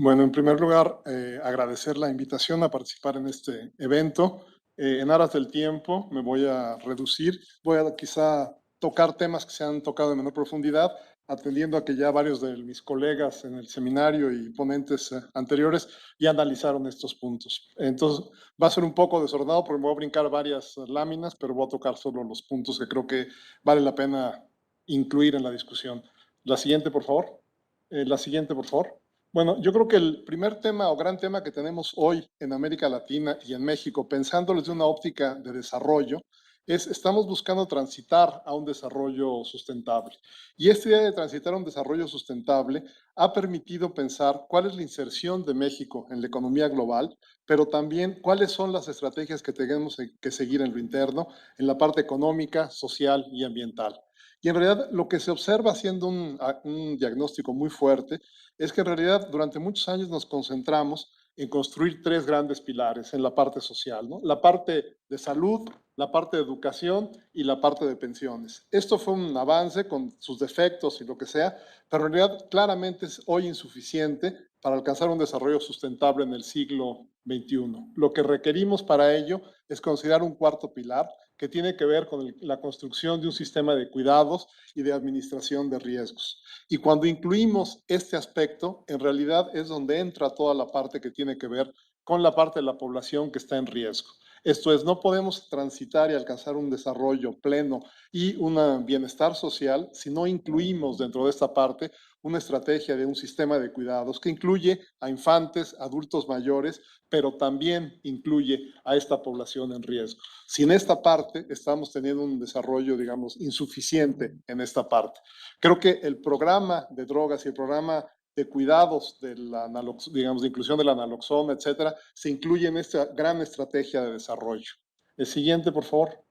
Bueno, en primer lugar, agradecer la invitación a participar en este evento. En aras del tiempo me voy a reducir, voy a quizá tocar temas que se han tocado en menor profundidad, atendiendo a que ya varios de mis colegas en el seminario y ponentes anteriores ya analizaron estos puntos. Entonces, va a ser un poco desordenado porque me voy a brincar varias láminas, pero voy a tocar solo los puntos que creo que vale la pena incluir en la discusión. La siguiente, por favor. La siguiente, por favor. Bueno, yo creo que el primer tema o gran tema que tenemos hoy en América Latina y en México, pensándolo desde una óptica de desarrollo, es estamos buscando transitar a un desarrollo sustentable. Y esta idea de transitar a un desarrollo sustentable ha permitido pensar cuál es la inserción de México en la economía global, pero también cuáles son las estrategias que tenemos que seguir en lo interno, en la parte económica, social y ambiental. Y en realidad lo que se observa haciendo un diagnóstico muy fuerte es que en realidad durante muchos años nos concentramos en construir tres grandes pilares en la parte social, ¿no? La parte de salud, la parte de educación y la parte de pensiones. Esto fue un avance con sus defectos y lo que sea, pero en realidad claramente es hoy insuficiente para alcanzar un desarrollo sustentable en el siglo XXI. Lo que requerimos para ello es considerar un cuarto pilar que tiene que ver con la construcción de un sistema de cuidados y de administración de riesgos. Y cuando incluimos este aspecto, en realidad es donde entra toda la parte que tiene que ver con la parte de la población que está en riesgo. Esto es, no podemos transitar y alcanzar un desarrollo pleno y un bienestar social si no incluimos dentro de esta parte una estrategia de un sistema de cuidados que incluye a infantes, adultos mayores, pero también incluye a esta población en riesgo. Sin esta parte, estamos teniendo un desarrollo, digamos, insuficiente en esta parte. Creo que el programa de drogas y el programa de cuidados de la, digamos, de inclusión de la naloxona, etcétera, se incluye en esta gran estrategia de desarrollo. El siguiente, por favor.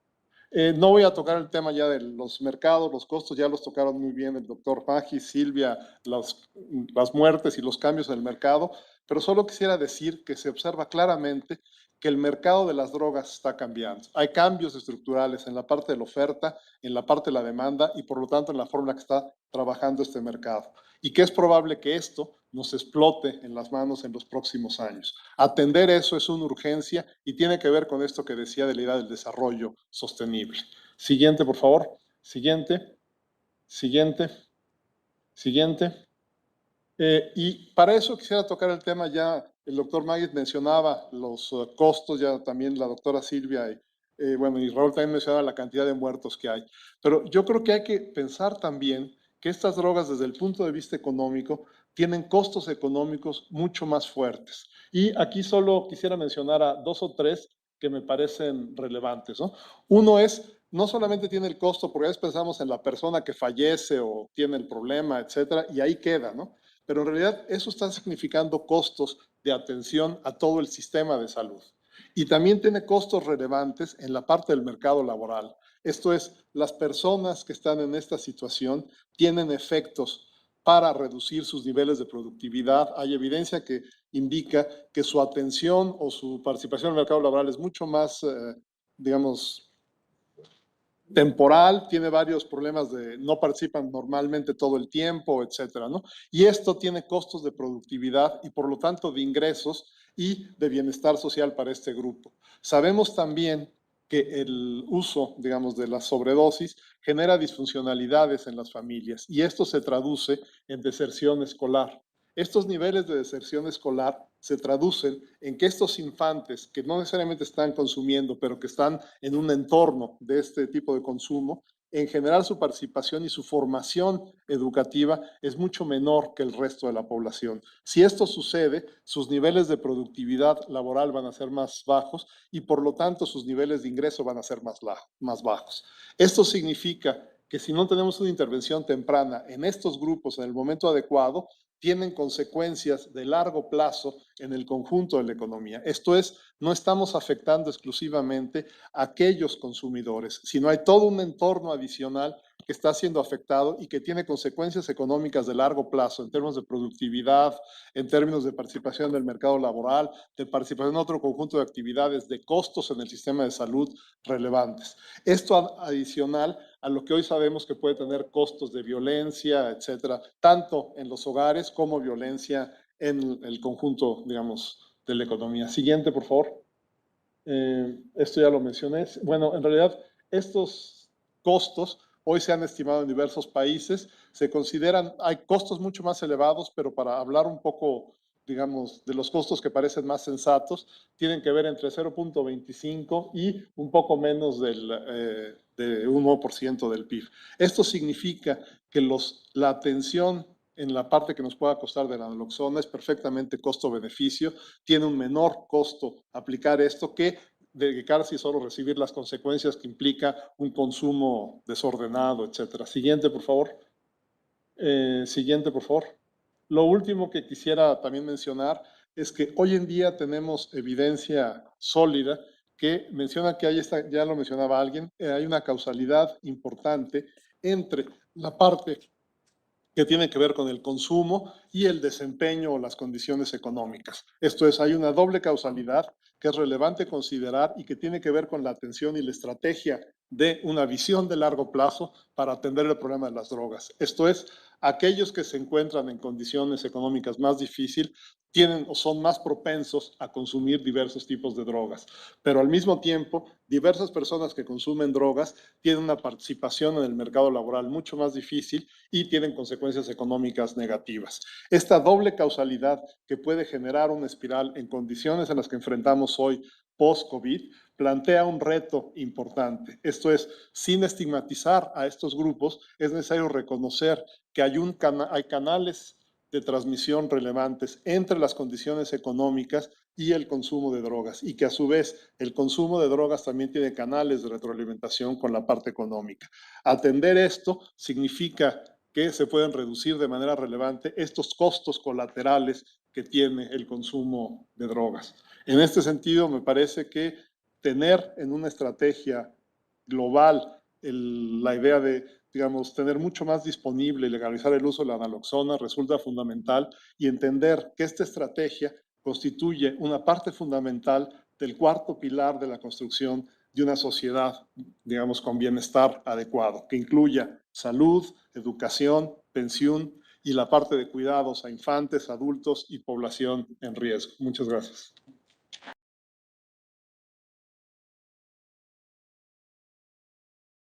No voy a tocar el tema ya de los mercados, los costos, ya los tocaron muy bien el doctor Maggi, Silvia, las muertes y los cambios en el mercado, pero solo quisiera decir que se observa claramente que el mercado de las drogas está cambiando. Hay cambios estructurales en la parte de la oferta, en la parte de la demanda y por lo tanto en la forma en la que está trabajando este mercado. Y que es probable que esto nos explote en las manos en los próximos años. Atender eso es una urgencia y tiene que ver con esto que decía de la idea del desarrollo sostenible. Siguiente, por favor. Siguiente, siguiente, siguiente. Y para eso quisiera tocar el tema ya, el doctor Magid mencionaba los costos, ya también la doctora Silvia bueno, y Raúl también mencionaba la cantidad de muertos que hay. Pero yo creo que hay que pensar también que estas drogas desde el punto de vista económico tienen costos económicos mucho más fuertes. Y aquí solo quisiera mencionar a dos o tres que me parecen relevantes, ¿no? Uno es, no solamente tiene el costo, porque a veces pensamos en la persona que fallece o tiene el problema, etcétera, y ahí queda, ¿no? Pero en realidad eso está significando costos de atención a todo el sistema de salud. Y también tiene costos relevantes en la parte del mercado laboral. Esto es, las personas que están en esta situación tienen efectos para reducir sus niveles de productividad. Hay evidencia que indica que su atención o su participación en el mercado laboral es mucho más, digamos, temporal, tiene varios problemas de no participan normalmente todo el tiempo, etcétera, ¿no? Y esto tiene costos de productividad y por lo tanto de ingresos y de bienestar social para este grupo. Sabemos también que el uso, digamos, de la sobredosis genera disfuncionalidades en las familias y esto se traduce en deserción escolar. Estos niveles de deserción escolar se traducen en que estos infantes que no necesariamente están consumiendo, pero que están en un entorno de este tipo de consumo, en general su participación y su formación educativa es mucho menor que el resto de la población. Si esto sucede, sus niveles de productividad laboral van a ser más bajos y por lo tanto sus niveles de ingreso van a ser más bajos. Esto significa que si no tenemos una intervención temprana en estos grupos en el momento adecuado, tienen consecuencias de largo plazo en el conjunto de la economía. Esto es, no estamos afectando exclusivamente a aquellos consumidores, sino hay todo un entorno adicional que está siendo afectado y que tiene consecuencias económicas de largo plazo en términos de productividad, en términos de participación en el mercado laboral, de participación en otro conjunto de actividades, de costos en el sistema de salud relevantes. Esto adicional a lo que hoy sabemos que puede tener costos de violencia, etcétera, tanto en los hogares como violencia en el conjunto, digamos, de la economía. Siguiente, por favor. Esto ya lo mencioné. Bueno, en realidad, estos costos hoy se han estimado en diversos países. Se consideran, hay costos mucho más elevados, pero para hablar un poco, digamos, de los costos que parecen más sensatos, tienen que ver entre 0.25 y un poco menos de 1% del PIB. Esto significa que la atención en la parte que nos pueda costar de la naloxona es perfectamente costo-beneficio, tiene un menor costo aplicar esto que dedicarse y solo recibir las consecuencias que implica un consumo desordenado, etcétera. Siguiente, por favor. Siguiente, por favor. Lo último que quisiera también mencionar es que hoy en día tenemos evidencia sólida que menciona que hay ya lo mencionaba alguien, hay una causalidad importante entre la parte que tiene que ver con el consumo y el desempeño o las condiciones económicas. Esto es, hay una doble causalidad que es relevante considerar y que tiene que ver con la atención y la estrategia de una visión de largo plazo para atender el problema de las drogas. Esto es, aquellos que se encuentran en condiciones económicas más difíciles tienen o son más propensos a consumir diversos tipos de drogas. Pero al mismo tiempo, diversas personas que consumen drogas tienen una participación en el mercado laboral mucho más difícil y tienen consecuencias económicas negativas. Esta doble causalidad que puede generar una espiral en condiciones en las que enfrentamos hoy post-COVID plantea un reto importante. Esto es, sin estigmatizar a estos grupos, es necesario reconocer que hay canales de transmisión relevantes entre las condiciones económicas y el consumo de drogas, y que a su vez el consumo de drogas también tiene canales de retroalimentación con la parte económica. Atender esto significa que se pueden reducir de manera relevante estos costos colaterales que tiene el consumo de drogas. En este sentido, me parece que tener en una estrategia global la idea de, digamos, tener mucho más disponible y legalizar el uso de la naloxona resulta fundamental, y entender que esta estrategia constituye una parte fundamental del cuarto pilar de la construcción de una sociedad, digamos, con bienestar adecuado, que incluya salud, educación, pensión y la parte de cuidados a infantes, adultos y población en riesgo. Muchas gracias.